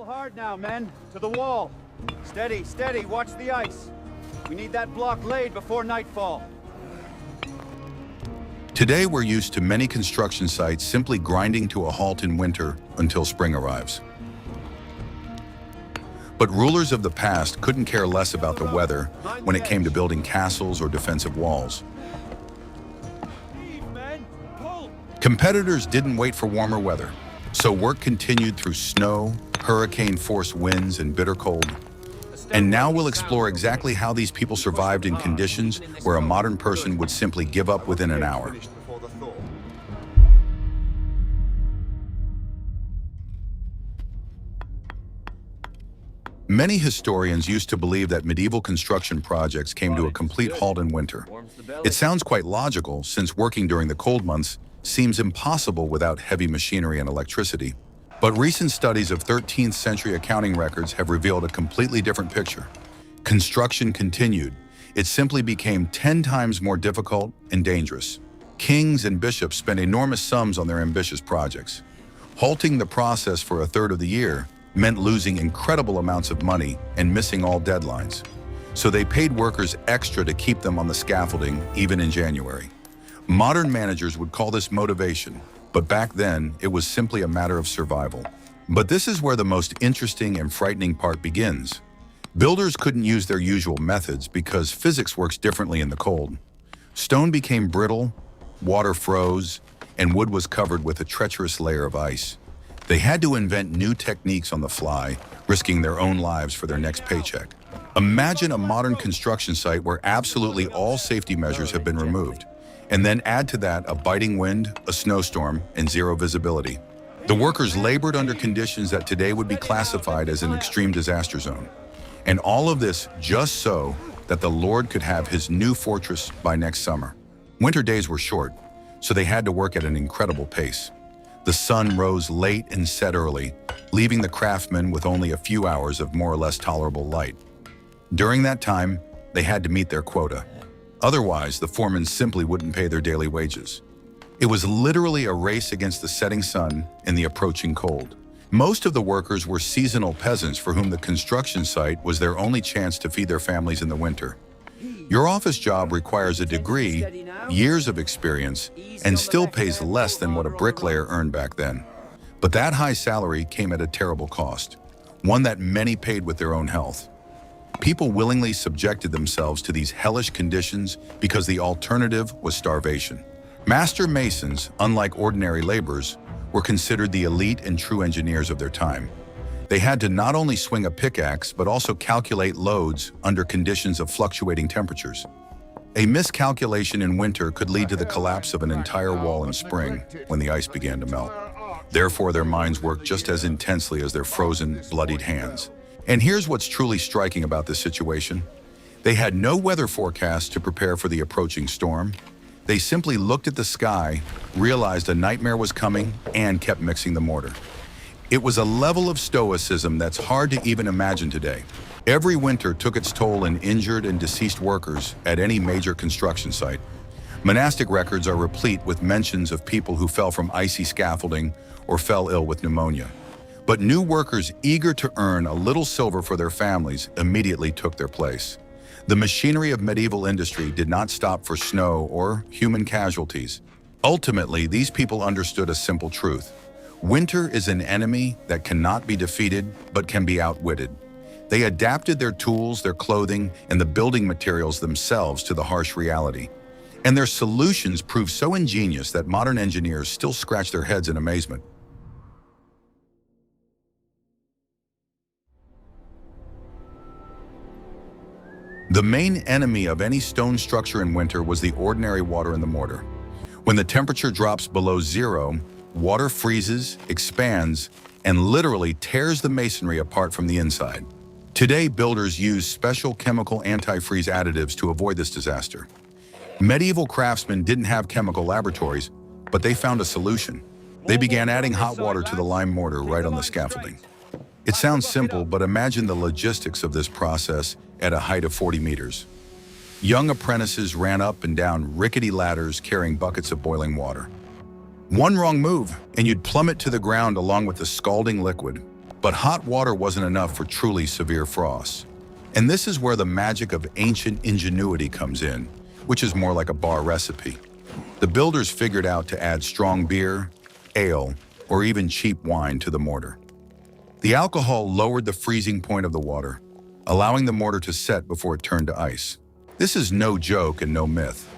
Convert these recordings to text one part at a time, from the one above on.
Pull hard now, men. To the wall. Steady, steady. Watch the ice. We need that block laid before nightfall. Today, we're used to many construction sites simply grinding to a halt in winter until spring arrives. But rulers of the past couldn't care less about the weather when it came to building castles or defensive walls. Competitors didn't wait for warmer weather, so work continued through snow, hurricane-force winds, and bitter cold. And now we'll explore exactly how these people survived in conditions where a modern person would simply give up within an hour. Many historians used to believe that medieval construction projects came to a complete halt in winter. It sounds quite logical, since working during the cold months seems impossible without heavy machinery and electricity. But recent studies of 13th century accounting records have revealed a completely different picture. Construction continued. It simply became 10 times more difficult and dangerous. Kings and bishops spent enormous sums on their ambitious projects. Halting the process for a third of the year meant losing incredible amounts of money and missing all deadlines. So they paid workers extra to keep them on the scaffolding, even in January. Modern managers would call this motivation, but back then it was simply a matter of survival. But this is where the most interesting and frightening part begins. Builders couldn't use their usual methods because physics works differently in the cold. Stone became brittle, water froze, and wood was covered with a treacherous layer of ice. They had to invent new techniques on the fly, risking their own lives for their next paycheck. Imagine a modern construction site where absolutely all safety measures have been removed. And then add to that a biting wind, a snowstorm, and zero visibility. The workers labored under conditions that today would be classified as an extreme disaster zone. And all of this just so that the Lord could have his new fortress by next summer. Winter days were short, so they had to work at an incredible pace. The sun rose late and set early, leaving the craftsmen with only a few hours of more or less tolerable light. During that time, they had to meet their quota. Otherwise, the foremen simply wouldn't pay their daily wages. It was literally a race against the setting sun and the approaching cold. Most of the workers were seasonal peasants for whom the construction site was their only chance to feed their families in the winter. Your office job requires a degree, years of experience, and still pays less than what a bricklayer earned back then. But that high salary came at a terrible cost, one that many paid with their own health. People willingly subjected themselves to these hellish conditions because the alternative was starvation. Master masons, unlike ordinary laborers, were considered the elite and true engineers of their time. They had to not only swing a pickaxe, but also calculate loads under conditions of fluctuating temperatures. A miscalculation in winter could lead to the collapse of an entire wall in spring when the ice began to melt. Therefore, their minds worked just as intensely as their frozen, bloodied hands. And here's what's truly striking about this situation. They had no weather forecast to prepare for the approaching storm. They simply looked at the sky, realized a nightmare was coming, and kept mixing the mortar. It was a level of stoicism that's hard to even imagine today. Every winter took its toll in injured and deceased workers at any major construction site. Monastic records are replete with mentions of people who fell from icy scaffolding or fell ill with pneumonia. But new workers eager to earn a little silver for their families immediately took their place. The machinery of medieval industry did not stop for snow or human casualties. Ultimately, these people understood a simple truth. Winter is an enemy that cannot be defeated, but can be outwitted. They adapted their tools, their clothing, and the building materials themselves to the harsh reality. And their solutions proved so ingenious that modern engineers still scratch their heads in amazement. The main enemy of any stone structure in winter was the ordinary water in the mortar. When the temperature drops below zero, water freezes, expands, and literally tears the masonry apart from the inside. Today, builders use special chemical antifreeze additives to avoid this disaster. Medieval craftsmen didn't have chemical laboratories, but they found a solution. They began adding hot water to the lime mortar right on the scaffolding. It sounds simple, but imagine the logistics of this process at a height of 40 meters. Young apprentices ran up and down rickety ladders carrying buckets of boiling water. One wrong move, and you'd plummet to the ground along with the scalding liquid. But hot water wasn't enough for truly severe frosts. And this is where the magic of ancient ingenuity comes in, which is more like a bar recipe. The builders figured out to add strong beer, ale, or even cheap wine to the mortar. The alcohol lowered the freezing point of the water, allowing the mortar to set before it turned to ice. This is no joke and no myth.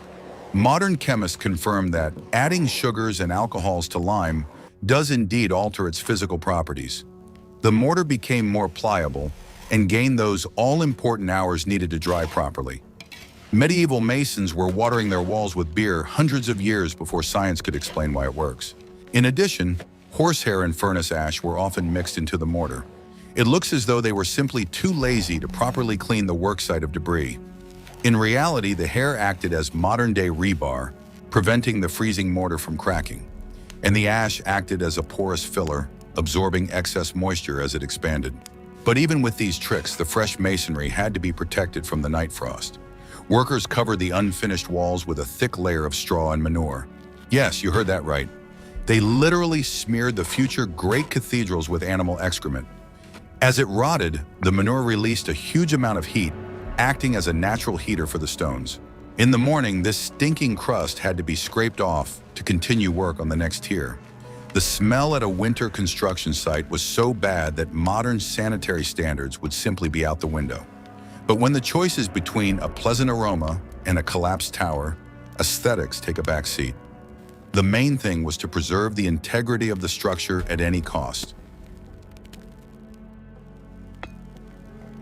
Modern chemists confirm that adding sugars and alcohols to lime does indeed alter its physical properties. The mortar became more pliable and gained those all-important hours needed to dry properly. Medieval masons were watering their walls with beer hundreds of years before science could explain why it works. In addition, horsehair and furnace ash were often mixed into the mortar. It looks as though they were simply too lazy to properly clean the worksite of debris. In reality, the hair acted as modern-day rebar, preventing the freezing mortar from cracking, and the ash acted as a porous filler, absorbing excess moisture as it expanded. But even with these tricks, the fresh masonry had to be protected from the night frost. Workers covered the unfinished walls with a thick layer of straw and manure. Yes, you heard that right. They literally smeared the future great cathedrals with animal excrement. As it rotted, the manure released a huge amount of heat, acting as a natural heater for the stones. In the morning, this stinking crust had to be scraped off to continue work on the next tier. The smell at a winter construction site was so bad that modern sanitary standards would simply be out the window. But when the choice is between a pleasant aroma and a collapsed tower, aesthetics take a back seat. The main thing was to preserve the integrity of the structure at any cost.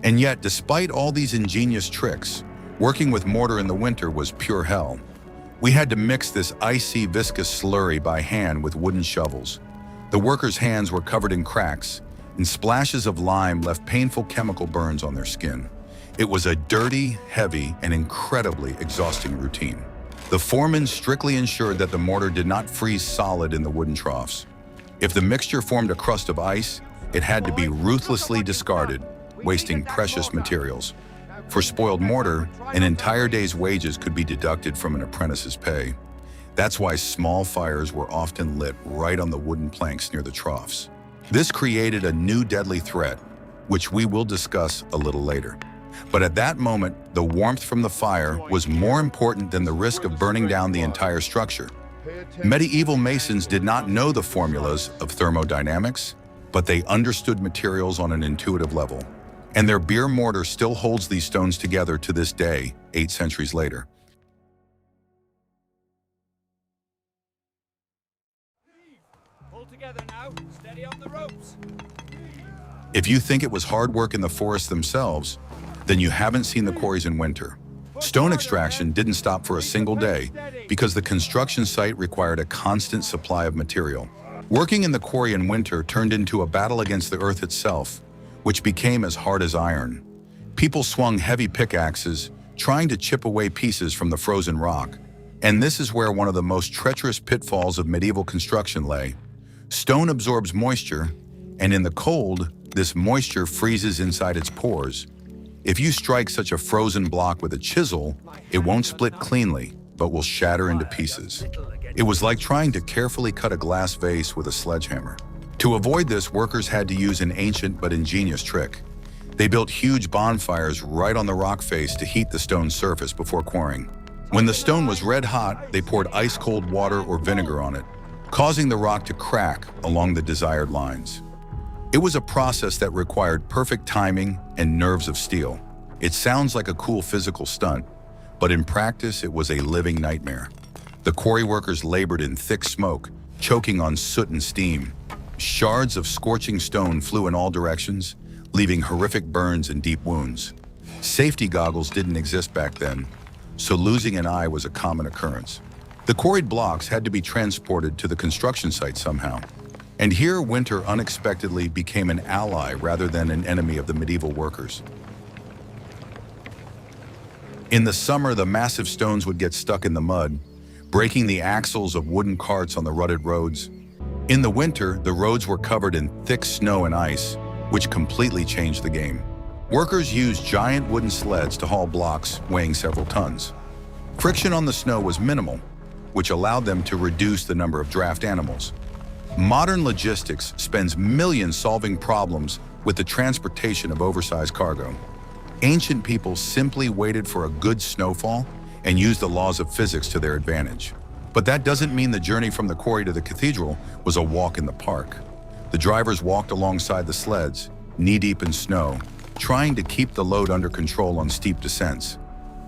And yet, despite all these ingenious tricks, working with mortar in the winter was pure hell. We had to mix this icy, viscous slurry by hand with wooden shovels. The workers' hands were covered in cracks, and splashes of lime left painful chemical burns on their skin. It was a dirty, heavy, and incredibly exhausting routine. The foreman strictly ensured that the mortar did not freeze solid in the wooden troughs. If the mixture formed a crust of ice, it had to be ruthlessly discarded, wasting precious materials. For spoiled mortar, an entire day's wages could be deducted from an apprentice's pay. That's why small fires were often lit right on the wooden planks near the troughs. This created a new deadly threat, which we will discuss a little later. But at that moment, the warmth from the fire was more important than the risk of burning down the entire structure. Medieval masons did not know the formulas of thermodynamics, but they understood materials on an intuitive level. And their beer mortar still holds these stones together to this day, 8 centuries later. Pull together now. Steady on the ropes. If you think it was hard work in the forests themselves, then you haven't seen the quarries in winter. Stone extraction didn't stop for a single day because the construction site required a constant supply of material. Working in the quarry in winter turned into a battle against the earth itself, which became as hard as iron. People swung heavy pickaxes, trying to chip away pieces from the frozen rock. And this is where one of the most treacherous pitfalls of medieval construction lay. Stone absorbs moisture, and in the cold, this moisture freezes inside its pores. If you strike such a frozen block with a chisel, it won't split cleanly, but will shatter into pieces. It was like trying to carefully cut a glass vase with a sledgehammer. To avoid this, workers had to use an ancient but ingenious trick. They built huge bonfires right on the rock face to heat the stone's surface before quarrying. When the stone was red hot, they poured ice-cold water or vinegar on it, causing the rock to crack along the desired lines. It was a process that required perfect timing and nerves of steel. It sounds like a cool physical stunt, but in practice, it was a living nightmare. The quarry workers labored in thick smoke, choking on soot and steam. Shards of scorching stone flew in all directions, leaving horrific burns and deep wounds. Safety goggles didn't exist back then, so losing an eye was a common occurrence. The quarried blocks had to be transported to the construction site somehow. And here, winter unexpectedly became an ally rather than an enemy of the medieval workers. In the summer, the massive stones would get stuck in the mud, breaking the axles of wooden carts on the rutted roads. In the winter, the roads were covered in thick snow and ice, which completely changed the game. Workers used giant wooden sleds to haul blocks weighing several tons. Friction on the snow was minimal, which allowed them to reduce the number of draft animals. Modern logistics spends millions solving problems with the transportation of oversized cargo. Ancient people simply waited for a good snowfall and used the laws of physics to their advantage. But that doesn't mean the journey from the quarry to the cathedral was a walk in the park. The drivers walked alongside the sleds, knee-deep in snow, trying to keep the load under control on steep descents.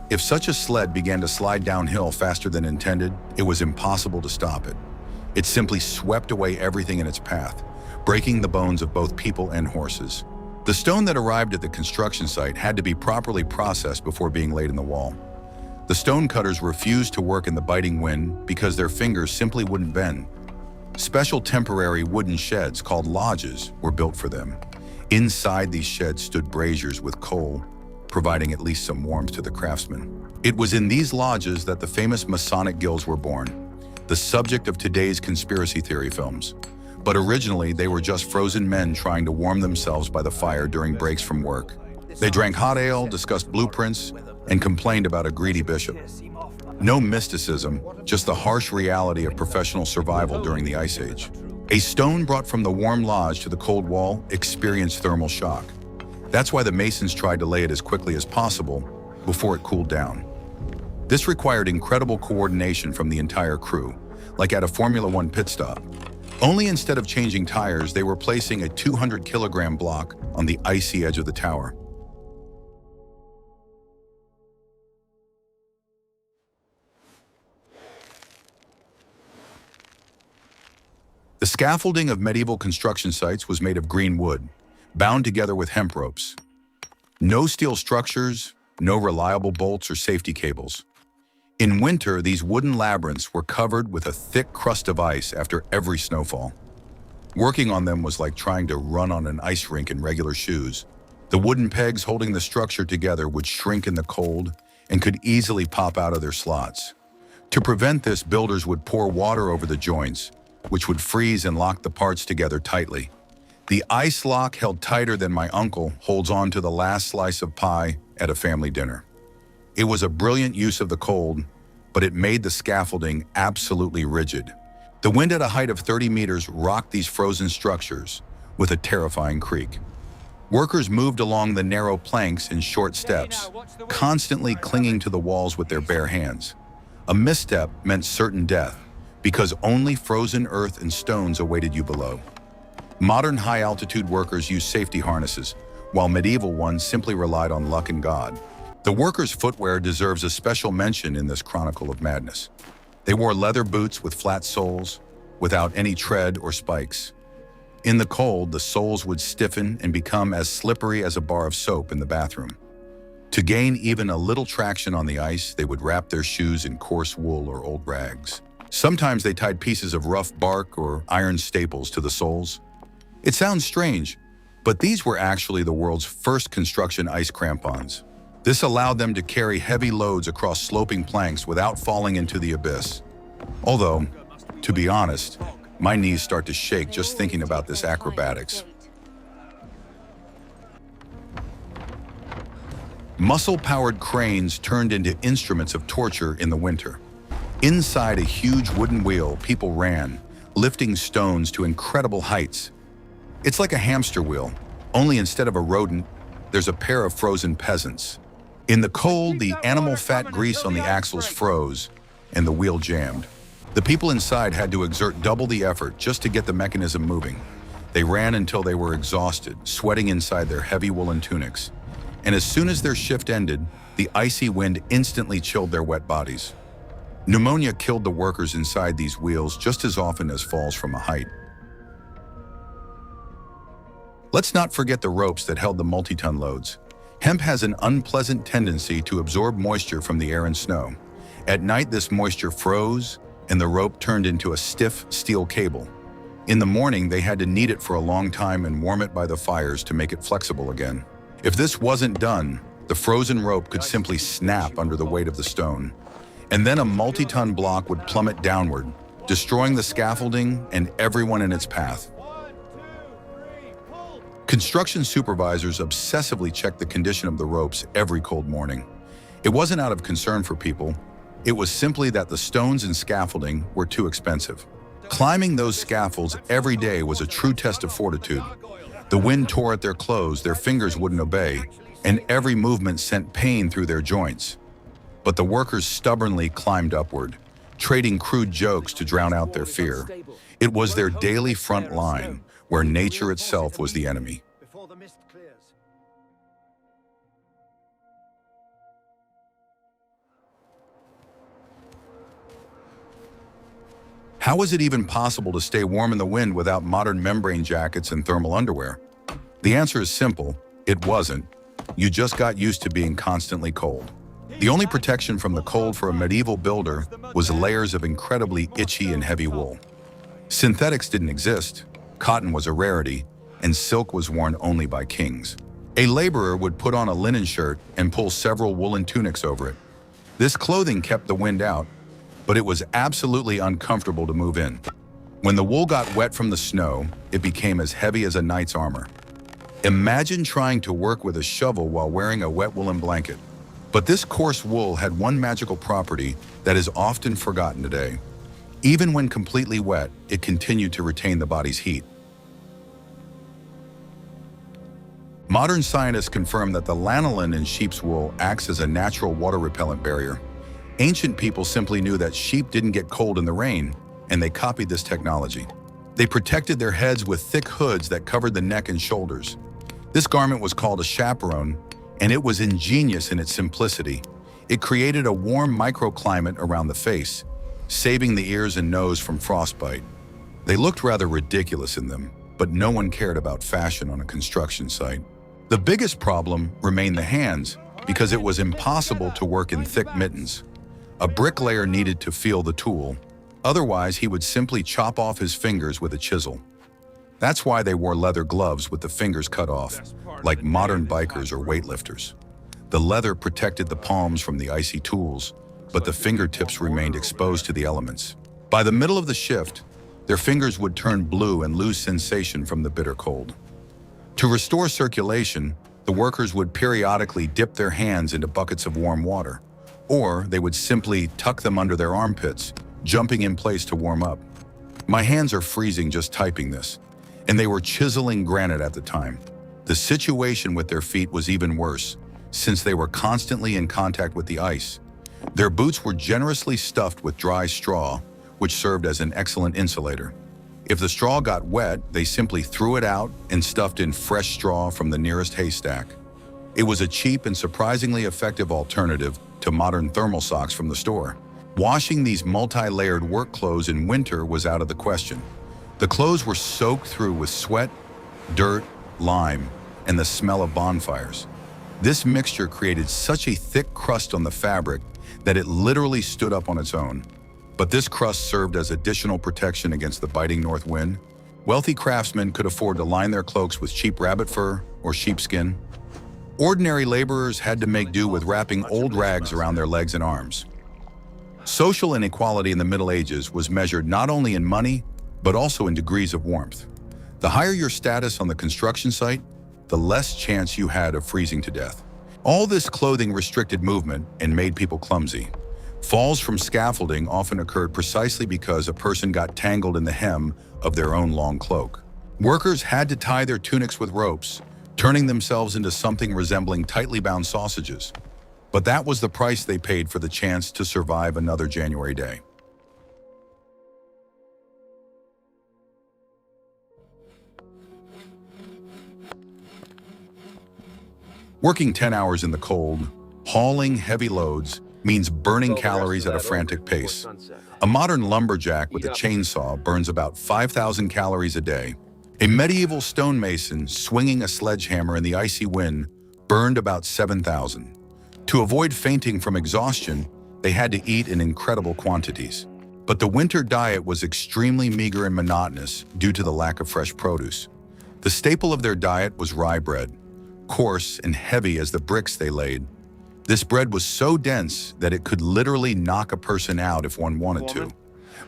If such a sled began to slide downhill faster than intended, it was impossible to stop it. It simply swept away everything in its path, breaking the bones of both people and horses. The stone that arrived at the construction site had to be properly processed before being laid in the wall. The stone cutters refused to work in the biting wind because their fingers simply wouldn't bend. Special temporary wooden sheds called lodges were built for them. Inside these sheds stood braziers with coal, providing at least some warmth to the craftsmen. It was in these lodges that the famous Masonic guilds were born, the subject of today's conspiracy theory films. But originally, they were just frozen men trying to warm themselves by the fire during breaks from work. They drank hot ale, discussed blueprints, and complained about a greedy bishop. No mysticism, just the harsh reality of professional survival during the Ice Age. A stone brought from the warm lodge to the cold wall experienced thermal shock. That's why the masons tried to lay it as quickly as possible before it cooled down. This required incredible coordination from the entire crew, like at a Formula One pit stop. Only instead of changing tires, they were placing a 200-kilogram block on the icy edge of the tower. The scaffolding of medieval construction sites was made of green wood, bound together with hemp ropes. No steel structures, no reliable bolts or safety cables. In winter, these wooden labyrinths were covered with a thick crust of ice after every snowfall. Working on them was like trying to run on an ice rink in regular shoes. The wooden pegs holding the structure together would shrink in the cold and could easily pop out of their slots. To prevent this, builders would pour water over the joints, which would freeze and lock the parts together tightly. The ice lock held tighter than my uncle holds on to the last slice of pie at a family dinner. It was a brilliant use of the cold, but it made the scaffolding absolutely rigid. The wind at a height of 30 meters rocked these frozen structures with a terrifying creak. Workers moved along the narrow planks in short steps, constantly clinging to the walls with their bare hands. A misstep meant certain death, because only frozen earth and stones awaited you below. Modern high-altitude workers used safety harnesses, while medieval ones simply relied on luck and God. The workers' footwear deserves a special mention in this chronicle of madness. They wore leather boots with flat soles, without any tread or spikes. In the cold, the soles would stiffen and become as slippery as a bar of soap in the bathroom. To gain even a little traction on the ice, they would wrap their shoes in coarse wool or old rags. Sometimes they tied pieces of rough bark or iron staples to the soles. It sounds strange, but these were actually the world's first construction ice crampons. This allowed them to carry heavy loads across sloping planks without falling into the abyss. Although, to be honest, my knees start to shake just thinking about this acrobatics. Muscle-powered cranes turned into instruments of torture in the winter. Inside a huge wooden wheel, people ran, lifting stones to incredible heights. It's like a hamster wheel, only instead of a rodent, there's a pair of frozen peasants. In the cold, the animal fat grease on the axles froze, and the wheel jammed. The people inside had to exert double the effort just to get the mechanism moving. They ran until they were exhausted, sweating inside their heavy woolen tunics. And as soon as their shift ended, the icy wind instantly chilled their wet bodies. Pneumonia killed the workers inside these wheels just as often as falls from a height. Let's not forget the ropes that held the multi-ton loads. Hemp has an unpleasant tendency to absorb moisture from the air and snow. At night, this moisture froze, and the rope turned into a stiff steel cable. In the morning, they had to knead it for a long time and warm it by the fires to make it flexible again. If this wasn't done, the frozen rope could simply snap under the weight of the stone. And then a multi-ton block would plummet downward, destroying the scaffolding and everyone in its path. Construction supervisors obsessively checked the condition of the ropes every cold morning. It wasn't out of concern for people. It was simply that the stones and scaffolding were too expensive. Climbing those scaffolds every day was a true test of fortitude. The wind tore at their clothes, their fingers wouldn't obey, and every movement sent pain through their joints. But the workers stubbornly climbed upward, trading crude jokes to drown out their fear. It was their daily front line, where nature itself was the enemy. Before the mist clears. How is it even possible to stay warm in the wind without modern membrane jackets and thermal underwear? The answer is simple: it wasn't. You just got used to being constantly cold. The only protection from the cold for a medieval builder was layers of incredibly itchy and heavy wool. Synthetics didn't exist, cotton was a rarity, and silk was worn only by kings. A laborer would put on a linen shirt and pull several woolen tunics over it. This clothing kept the wind out, but it was absolutely uncomfortable to move in. When the wool got wet from the snow, it became as heavy as a knight's armor. Imagine trying to work with a shovel while wearing a wet woolen blanket. But this coarse wool had one magical property that is often forgotten today. Even when completely wet, it continued to retain the body's heat. Modern scientists confirm that the lanolin in sheep's wool acts as a natural water-repellent barrier. Ancient people simply knew that sheep didn't get cold in the rain, and they copied this technology. They protected their heads with thick hoods that covered the neck and shoulders. This garment was called a chaperone, and it was ingenious in its simplicity. It created a warm microclimate around the face, saving the ears and nose from frostbite. They looked rather ridiculous in them, but no one cared about fashion on a construction site. The biggest problem remained the hands, because it was impossible to work in thick mittens. A bricklayer needed to feel the tool, otherwise he would simply chop off his fingers with a chisel. That's why they wore leather gloves with the fingers cut off, like modern bikers or weightlifters. The leather protected the palms from the icy tools, but the fingertips remained exposed to the elements. By the middle of the shift, their fingers would turn blue and lose sensation from the bitter cold. To restore circulation, the workers would periodically dip their hands into buckets of warm water, or they would simply tuck them under their armpits, jumping in place to warm up. My hands are freezing just typing this, and they were chiseling granite at the time. The situation with their feet was even worse, since they were constantly in contact with the ice. Their boots were generously stuffed with dry straw, which served as an excellent insulator. If the straw got wet, they simply threw it out and stuffed in fresh straw from the nearest haystack. It was a cheap and surprisingly effective alternative to modern thermal socks from the store. Washing these multi-layered work clothes in winter was out of the question. The clothes were soaked through with sweat, dirt, lime, and the smell of bonfires. This mixture created such a thick crust on the fabric that it literally stood up on its own. But this crust served as additional protection against the biting north wind. Wealthy craftsmen could afford to line their cloaks with cheap rabbit fur or sheepskin. Ordinary laborers had to make do with wrapping old rags around their legs and arms. Social inequality in the Middle Ages was measured not only in money, but also in degrees of warmth. The higher your status on the construction site, the less chance you had of freezing to death. All this clothing restricted movement and made people clumsy. Falls from scaffolding often occurred precisely because a person got tangled in the hem of their own long cloak. Workers had to tie their tunics with ropes, turning themselves into something resembling tightly bound sausages. But that was the price they paid for the chance to survive another January day. Working 10 hours in the cold, hauling heavy loads, means burning calories at a frantic pace. A modern lumberjack with a chainsaw burns about 5,000 calories a day. A medieval stonemason swinging a sledgehammer in the icy wind burned about 7,000. To avoid fainting from exhaustion, they had to eat in incredible quantities. But the winter diet was extremely meager and monotonous due to the lack of fresh produce. The staple of their diet was rye bread, coarse and heavy as the bricks they laid. This bread was so dense that it could literally knock a person out if one wanted to,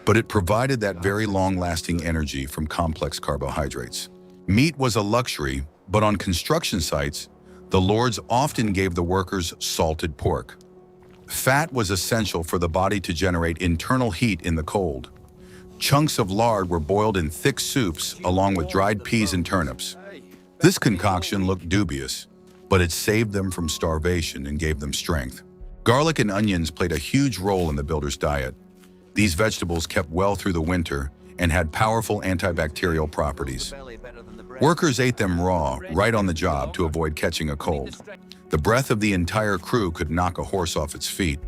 but it provided that very long-lasting energy from complex carbohydrates. Meat was a luxury, but on construction sites, the lords often gave the workers salted pork. Fat was essential for the body to generate internal heat in the cold. Chunks of lard were boiled in thick soups along with dried peas and turnips. This concoction looked dubious, but it saved them from starvation and gave them strength. Garlic and onions played a huge role in the builders' diet. These vegetables kept well through the winter and had powerful antibacterial properties. Workers ate them raw, right on the job, to avoid catching a cold. The breath of the entire crew could knock a horse off its feet,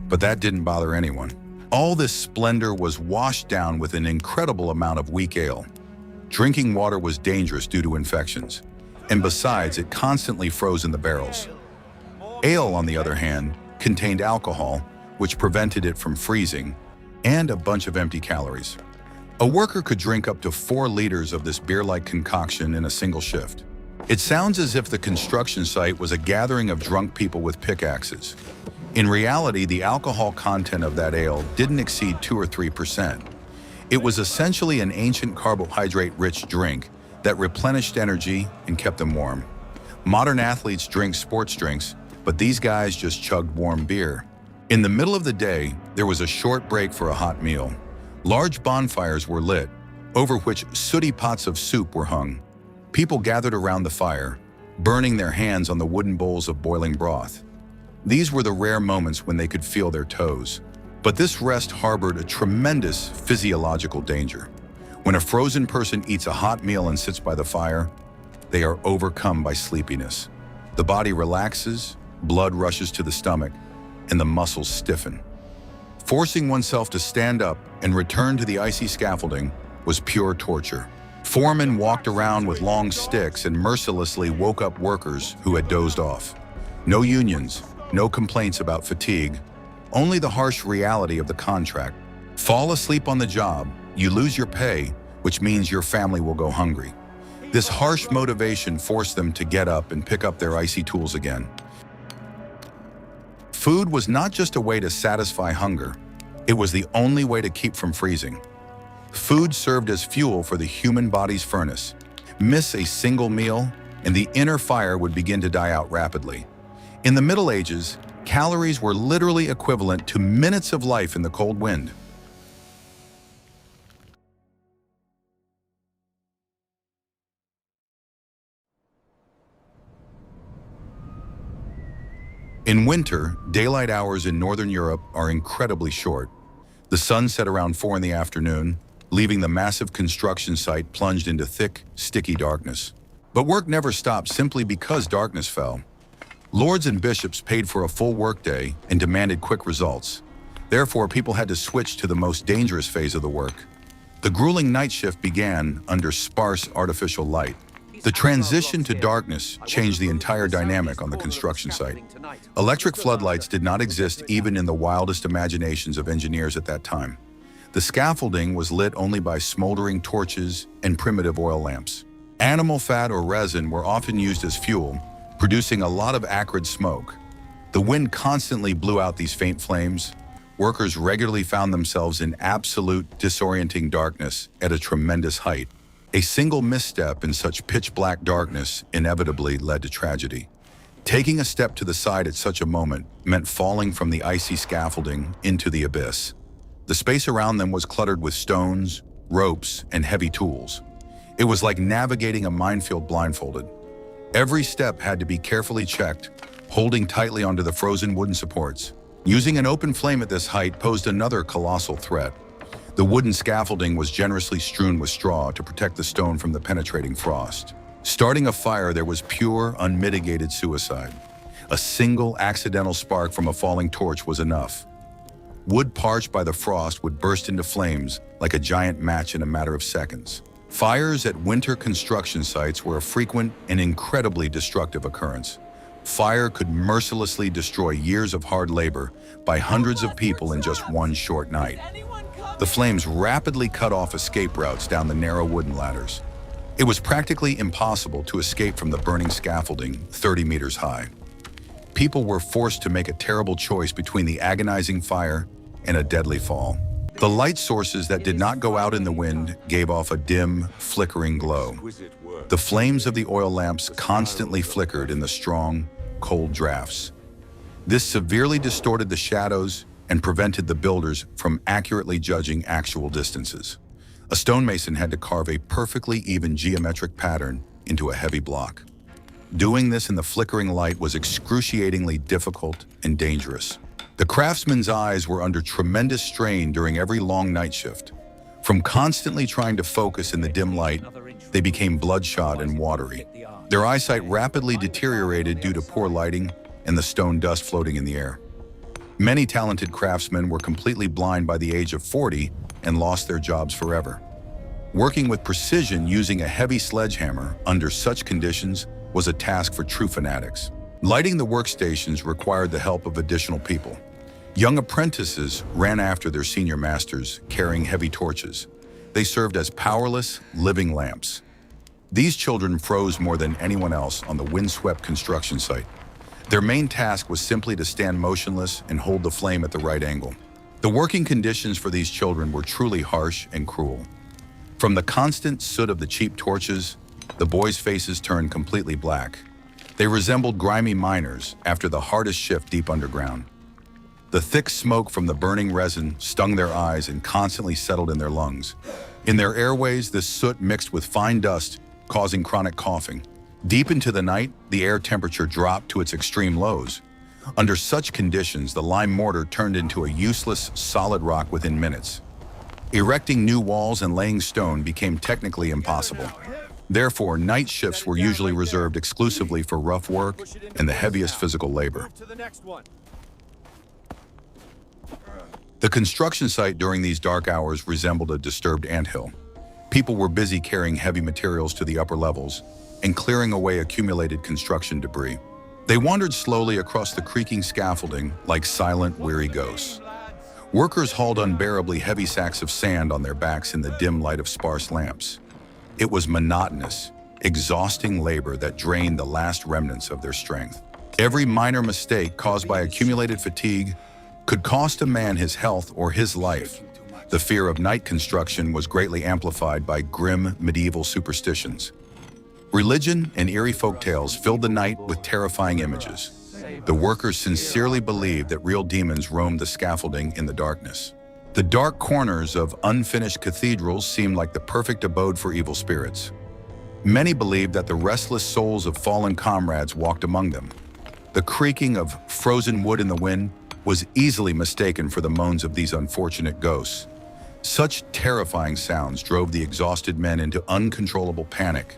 but that didn't bother anyone. All this splendor was washed down with an incredible amount of weak ale. Drinking water was dangerous due to infections, and besides, it constantly froze in the barrels. Ale, on the other hand, contained alcohol, which prevented it from freezing, and a bunch of empty calories. A worker could drink up to 4 liters of this beer-like concoction in a single shift. It sounds as if the construction site was a gathering of drunk people with pickaxes. In reality, the alcohol content of that ale didn't exceed 2 or 3%. It was essentially an ancient carbohydrate-rich drink that replenished energy and kept them warm. Modern athletes drink sports drinks, but these guys just chugged warm beer. In the middle of the day, there was a short break for a hot meal. Large bonfires were lit, over which sooty pots of soup were hung. People gathered around the fire, burning their hands on the wooden bowls of boiling broth. These were the rare moments when they could feel their toes. But this rest harbored a tremendous physiological danger. When a frozen person eats a hot meal and sits by the fire, they are overcome by sleepiness. The body relaxes, blood rushes to the stomach, and the muscles stiffen. Forcing oneself to stand up and return to the icy scaffolding was pure torture. Foremen walked around with long sticks and mercilessly woke up workers who had dozed off. No unions, no complaints about fatigue, only the harsh reality of the contract. Fall asleep on the job, you lose your pay, which means your family will go hungry. This harsh motivation forced them to get up and pick up their icy tools again. Food was not just a way to satisfy hunger, it was the only way to keep from freezing. Food served as fuel for the human body's furnace. Miss a single meal, and the inner fire would begin to die out rapidly. In the Middle Ages, calories were literally equivalent to minutes of life in the cold wind. In winter, daylight hours in Northern Europe are incredibly short. The sun set around 4 in the afternoon, leaving the massive construction site plunged into thick, sticky darkness. But work never stopped simply because darkness fell. Lords and bishops paid for a full workday and demanded quick results. Therefore, people had to switch to the most dangerous phase of the work. The grueling night shift began under sparse artificial light. The transition to darkness changed the entire dynamic on the construction site. Electric floodlights did not exist even in the wildest imaginations of engineers at that time. The scaffolding was lit only by smoldering torches and primitive oil lamps. Animal fat or resin were often used as fuel, producing a lot of acrid smoke. The wind constantly blew out these faint flames. Workers regularly found themselves in absolute disorienting darkness at a tremendous height. A single misstep in such pitch-black darkness inevitably led to tragedy. Taking a step to the side at such a moment meant falling from the icy scaffolding into the abyss. The space around them was cluttered with stones, ropes, and heavy tools. It was like navigating a minefield blindfolded. Every step had to be carefully checked, holding tightly onto the frozen wooden supports. Using an open flame at this height posed another colossal threat. The wooden scaffolding was generously strewn with straw to protect the stone from the penetrating frost. Starting a fire, there was pure, unmitigated suicide. A single accidental spark from a falling torch was enough. Wood parched by the frost would burst into flames like a giant match in a matter of seconds. Fires at winter construction sites were a frequent and incredibly destructive occurrence. Fire could mercilessly destroy years of hard labor by hundreds of people in just one short night. The flames rapidly cut off escape routes down the narrow wooden ladders. It was practically impossible to escape from the burning scaffolding 30 meters high. People were forced to make a terrible choice between the agonizing fire and a deadly fall. The light sources that did not go out in the wind gave off a dim, flickering glow. The flames of the oil lamps constantly flickered in the strong, cold drafts. This severely distorted the shadows and prevented the builders from accurately judging actual distances. A stonemason had to carve a perfectly even geometric pattern into a heavy block. Doing this in the flickering light was excruciatingly difficult and dangerous. The craftsman's eyes were under tremendous strain during every long night shift. From constantly trying to focus in the dim light, they became bloodshot and watery. Their eyesight rapidly deteriorated due to poor lighting and the stone dust floating in the air. Many talented craftsmen were completely blind by the age of 40 and lost their jobs forever. Working with precision using a heavy sledgehammer under such conditions was a task for true fanatics. Lighting the workstations required the help of additional people. Young apprentices ran after their senior masters, carrying heavy torches. They served as powerless, living lamps. These children froze more than anyone else on the windswept construction site. Their main task was simply to stand motionless and hold the flame at the right angle. The working conditions for these children were truly harsh and cruel. From the constant soot of the cheap torches, the boys' faces turned completely black. They resembled grimy miners after the hardest shift deep underground. The thick smoke from the burning resin stung their eyes and constantly settled in their lungs. In their airways, this soot mixed with fine dust, causing chronic coughing. Deep into the night, the air temperature dropped to its extreme lows. Under such conditions, the lime mortar turned into a useless, solid rock within minutes. Erecting new walls and laying stone became technically impossible. Therefore, night shifts were usually reserved exclusively for rough work and the heaviest physical labor. The construction site during these dark hours resembled a disturbed anthill. People were busy carrying heavy materials to the upper levels and clearing away accumulated construction debris. They wandered slowly across the creaking scaffolding like silent, weary ghosts. Workers hauled unbearably heavy sacks of sand on their backs in the dim light of sparse lamps. It was monotonous, exhausting labor that drained the last remnants of their strength. Every minor mistake caused by accumulated fatigue could cost a man his health or his life. The fear of night construction was greatly amplified by grim medieval superstitions. Religion and eerie folktales filled the night with terrifying images. The workers sincerely believed that real demons roamed the scaffolding in the darkness. The dark corners of unfinished cathedrals seemed like the perfect abode for evil spirits. Many believed that the restless souls of fallen comrades walked among them. The creaking of frozen wood in the wind was easily mistaken for the moans of these unfortunate ghosts. Such terrifying sounds drove the exhausted men into uncontrollable panic.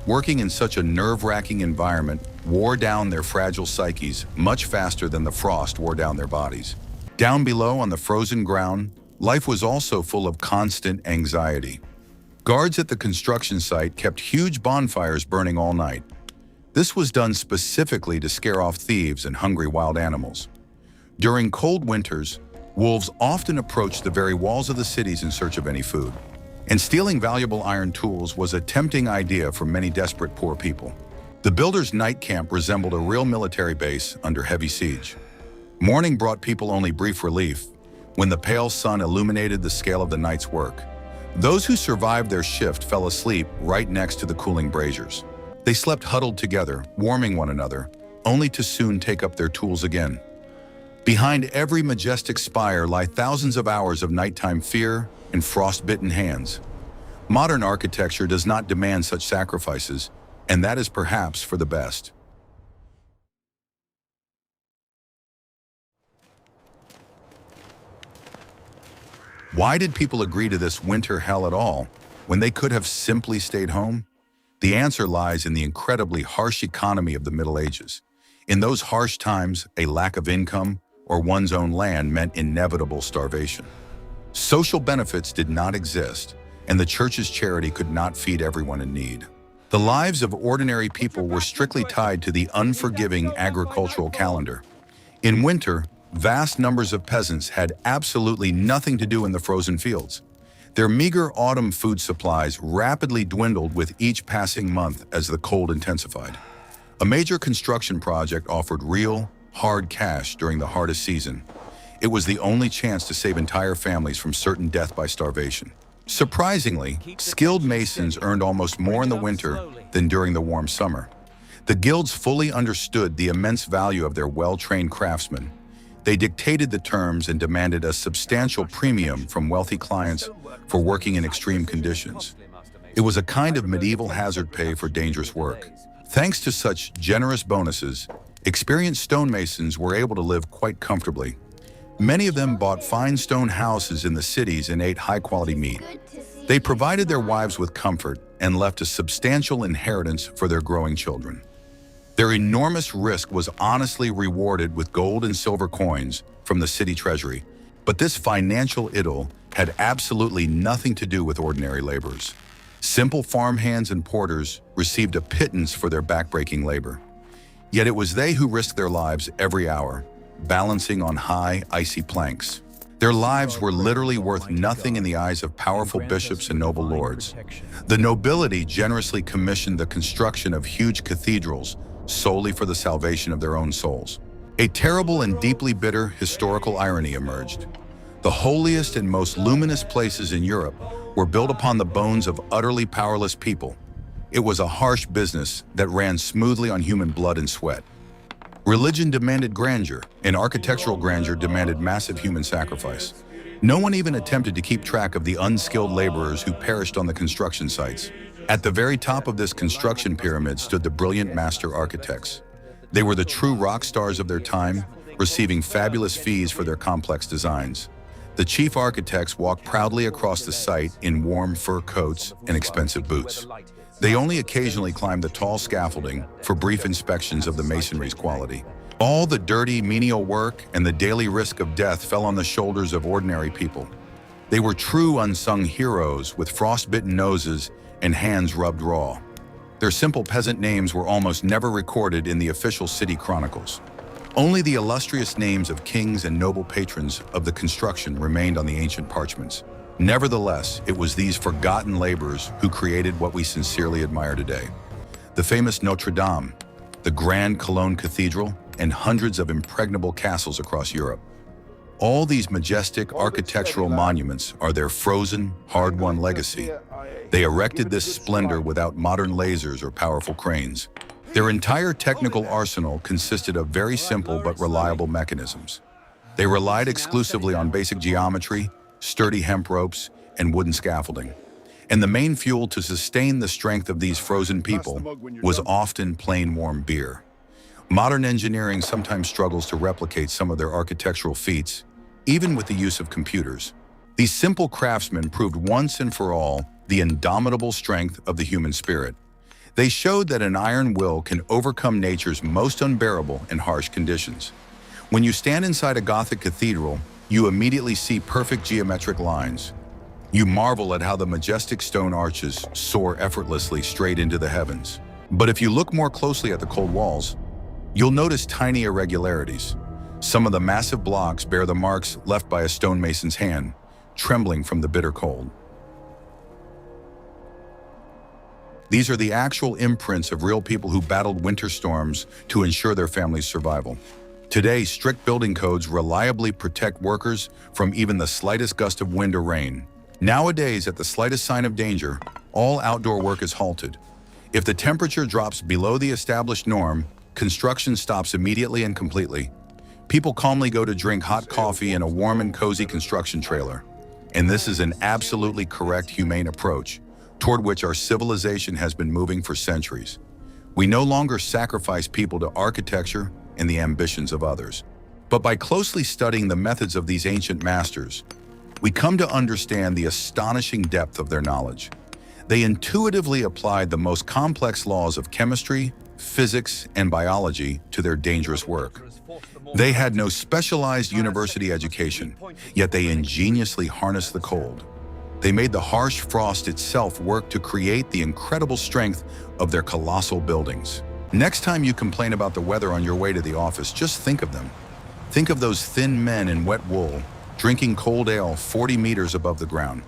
Working in such a nerve-wracking environment wore down their fragile psyches much faster than the frost wore down their bodies. Down below on the frozen ground, life was also full of constant anxiety. Guards at the construction site kept huge bonfires burning all night. This was done specifically to scare off thieves and hungry wild animals. During cold winters, wolves often approached the very walls of the cities in search of any food. And stealing valuable iron tools was a tempting idea for many desperate poor people. The builders' night camp resembled a real military base under heavy siege. Morning brought people only brief relief when the pale sun illuminated the scale of the night's work. Those who survived their shift fell asleep right next to the cooling braziers. They slept huddled together, warming one another, only to soon take up their tools again. Behind every majestic spire lie thousands of hours of nighttime fear and frost-bitten hands. Modern architecture does not demand such sacrifices, and that is perhaps for the best. Why did people agree to this winter hell at all when they could have simply stayed home? The answer lies in the incredibly harsh economy of the Middle Ages. In those harsh times, a lack of income or one's own land meant inevitable starvation. Social benefits did not exist, and the church's charity could not feed everyone in need. The lives of ordinary people were strictly tied to the unforgiving agricultural calendar. In winter, vast numbers of peasants had absolutely nothing to do in the frozen fields. Their meager autumn food supplies rapidly dwindled with each passing month as the cold intensified. A major construction project offered real, hard cash during the hardest season. It was the only chance to save entire families from certain death by starvation. Surprisingly, skilled masons earned almost more in the winter than during the warm summer. The guilds fully understood the immense value of their well-trained craftsmen. They dictated the terms and demanded a substantial premium from wealthy clients for working in extreme conditions. It was a kind of medieval hazard pay for dangerous work. Thanks to such generous bonuses, experienced stonemasons were able to live quite comfortably. Many of them bought fine stone houses in the cities and ate high-quality meat. They provided their wives with comfort and left a substantial inheritance for their growing children. Their enormous risk was honestly rewarded with gold and silver coins from the city treasury, but this financial idyll had absolutely nothing to do with ordinary laborers. Simple farmhands and porters received a pittance for their backbreaking labor. Yet it was they who risked their lives every hour, balancing on high, icy planks. Their lives were literally worth nothing in the eyes of powerful bishops and noble lords. The nobility generously commissioned the construction of huge cathedrals solely for the salvation of their own souls. A terrible and deeply bitter historical irony emerged. The holiest and most luminous places in Europe were built upon the bones of utterly powerless people. It was a harsh business that ran smoothly on human blood and sweat. Religion demanded grandeur, and architectural grandeur demanded massive human sacrifice. No one even attempted to keep track of the unskilled laborers who perished on the construction sites. At the very top of this construction pyramid stood the brilliant master architects. They were the true rock stars of their time, receiving fabulous fees for their complex designs. The chief architects walked proudly across the site in warm fur coats and expensive boots. They only occasionally climbed the tall scaffolding for brief inspections of the masonry's quality. All the dirty, menial work and the daily risk of death fell on the shoulders of ordinary people. They were true unsung heroes with frostbitten noses and hands rubbed raw. Their simple peasant names were almost never recorded in the official city chronicles. Only the illustrious names of kings and noble patrons of the construction remained on the ancient parchments. Nevertheless, it was these forgotten laborers who created what we sincerely admire today. The famous Notre Dame, the grand Cologne Cathedral, and hundreds of impregnable castles across Europe. All these majestic architectural monuments are their frozen, hard-won legacy. They erected this splendor without modern lasers or powerful cranes. Their entire technical arsenal consisted of very simple but reliable mechanisms. They relied exclusively on basic geometry, sturdy hemp ropes, and wooden scaffolding. And the main fuel to sustain the strength of these frozen people was often plain warm beer. Modern engineering sometimes struggles to replicate some of their architectural feats, even with the use of computers. These simple craftsmen proved once and for all the indomitable strength of the human spirit. They showed that an iron will can overcome nature's most unbearable and harsh conditions. When you stand inside a Gothic cathedral, you immediately see perfect geometric lines. You marvel at how the majestic stone arches soar effortlessly straight into the heavens. But if you look more closely at the cold walls, you'll notice tiny irregularities. Some of the massive blocks bear the marks left by a stonemason's hand, trembling from the bitter cold. These are the actual imprints of real people who battled winter storms to ensure their family's survival. Today, strict building codes reliably protect workers from even the slightest gust of wind or rain. Nowadays, at the slightest sign of danger, all outdoor work is halted. If the temperature drops below the established norm, construction stops immediately and completely. People calmly go to drink hot coffee in a warm and cozy construction trailer. And this is an absolutely correct, humane approach, toward which our civilization has been moving for centuries. We no longer sacrifice people to architecture and the ambitions of others. But by closely studying the methods of these ancient masters, we come to understand the astonishing depth of their knowledge. They intuitively applied the most complex laws of chemistry, physics, and biology to their dangerous work. They had no specialized university education, yet they ingeniously harnessed the cold. They made the harsh frost itself work to create the incredible strength of their colossal buildings. Next time you complain about the weather on your way to the office, just think of them. Think of those thin men in wet wool, drinking cold ale 40 meters above the ground.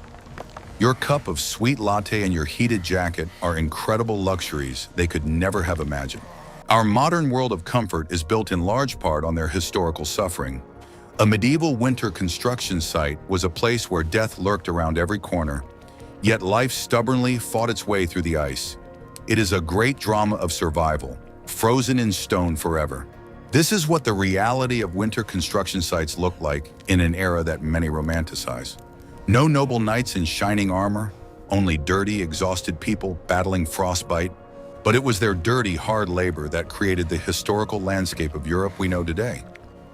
Your cup of sweet latte and your heated jacket are incredible luxuries they could never have imagined. Our modern world of comfort is built in large part on their historical suffering. A medieval winter construction site was a place where death lurked around every corner, yet life stubbornly fought its way through the ice. It is a great drama of survival, frozen in stone forever. This is what the reality of winter construction sites look like in an era that many romanticize. No noble knights in shining armor, only dirty, exhausted people battling frostbite. But it was their dirty, hard labor that created the historical landscape of Europe we know today.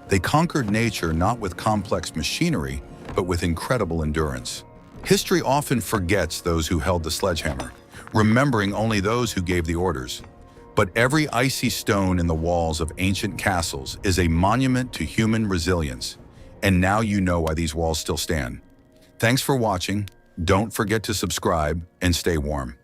They conquered nature not with complex machinery, but with incredible endurance. History often forgets those who held the sledgehammer, remembering only those who gave the orders. But every icy stone in the walls of ancient castles is a monument to human resilience. And now you know why these walls still stand. Thanks for watching. Don't forget to subscribe and stay warm.